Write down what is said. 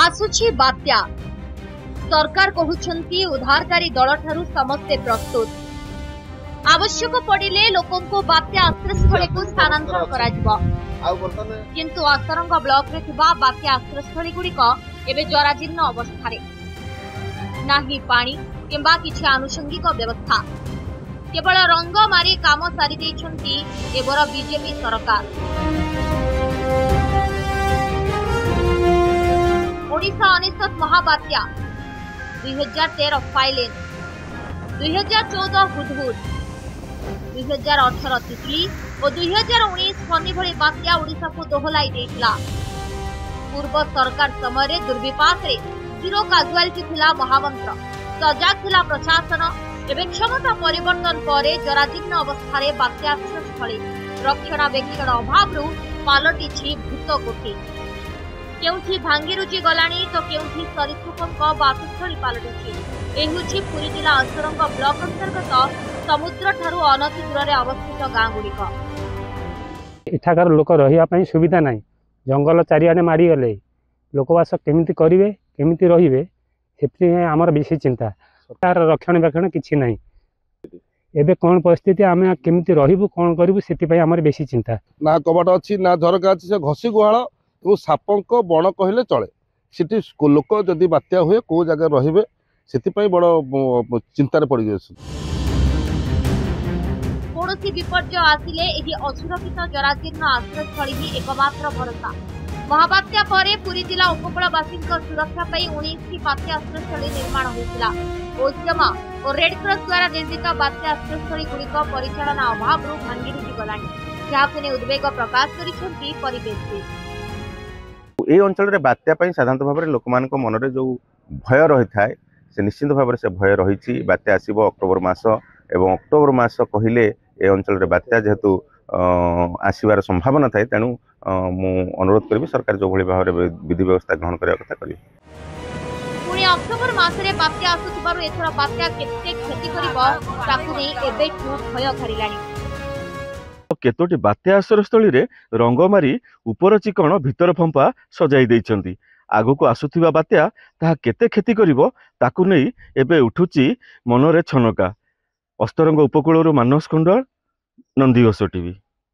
आसुछि बात्या सरकार कहउछंती उद्धारकारी दल ठारू समस्ते प्रस्तुत आवश्यक पड़िले लोकंको बात्या आश्रयस्थली को स्थानांतर कराजिबो किंतु असरंग ब्लॉक रे थिबा बात्या आश्रयस्थली गुड़िक एबे जराजीर्ण अवस्था नाही पानी किंबा किछि आनुषंगिक व्यवस्था केवल रंग मारी काम सारी देइछंती एबर बीजेपी सरकार। ओडिशा अनिश्चित महाबात्या 2013 फाइलेन 2014 हुदहुद 2018 तितली और 2019 फनी भली बात्या ओडिशा को दोहलाई देइतला। पूर्व सरकार समय दुर्विपाक रे जीरो काजुआलिटी थिला महामंत्र सजाग थिला प्रशासन एवं क्षमता परिवर्तन पर जराजीर्ण अवस्था बात्या आश्रयस्थली रक्षणाबेक्षण अभाव पलटि भूत कोठी केउठी भांगी रुचि गलानी तो केउठी सरीसृपों बासस्थली पलटि पुरी जिला असरंग ब्लॉक अंतर्गत समुद्र ठारू अनति दूर अवस्थित गाँ गुड़िक इठाकार लोक रही सुविधा ना जंगल चारिआडे मारिगले लोकवास केमिति करिवे केमिति रहिबे से आमर बेसी चिंता सरकार रक्षणाबेक्षण किछि नाही एबे कोन परिस्थिति आमे केमिति रहिबु कोन करिबु सेति आमर बेसी चिंता ना कबाट अछि ना झरका अछि से घसी गुहाल और सापंक बण कहले चले सेठी लोक जदि बात्या हुए को जगह रहिबे सेति बड़ चिंतार पड़ गए। कौनसी विपर्य आसिले एही असुरक्षित जराजीर्ण आश्रयस्थली ही एकमात्र भरोसा। महाबात्या परे पुरी जिला उपकूलवासी सुरक्षा 19 बात्या आश्रयस्थली निर्माण होता। ओजमा और रेडक्रॉस द्वारा निर्मित बात्या आश्रयस्थली गुड़िक परिचालना अभाव भांगी रुचि गलानी जहां उद्वेग प्रकाश कर ए अंचल बात्या साधारण भाव में लोक मान मन में जो भय रही है से निश्चित भाव में से भय रही बात्या आसो अक्टोबर मास एवं अक्टोबर मास कहले ए अंचल बात्या जेहेतु आसबार संभावना थाए तेणु मु अनुरोध करी सरकार जो भाई भाव में विधि व्यवस्था ग्रहण करने कथा करी। पुणी अक्टोबर मासरे बात्या आसुथिबारु एथरा बात्या केते क्षति करिवो ताकु नै एबेठू भय धरिलानी। केतोटी बात्या आश्रयस्थली रे रंग मारी ऊपर चिकण भीतर फंपा सजाई देइछंती आगु को आसुथिबा बात्या ताहा केते क्षति करिवो ताकु नै एबे उठुची मनरे छनका। अस्तरंग उपकूलरू मानस कुंडल नंदीघोष टीवी।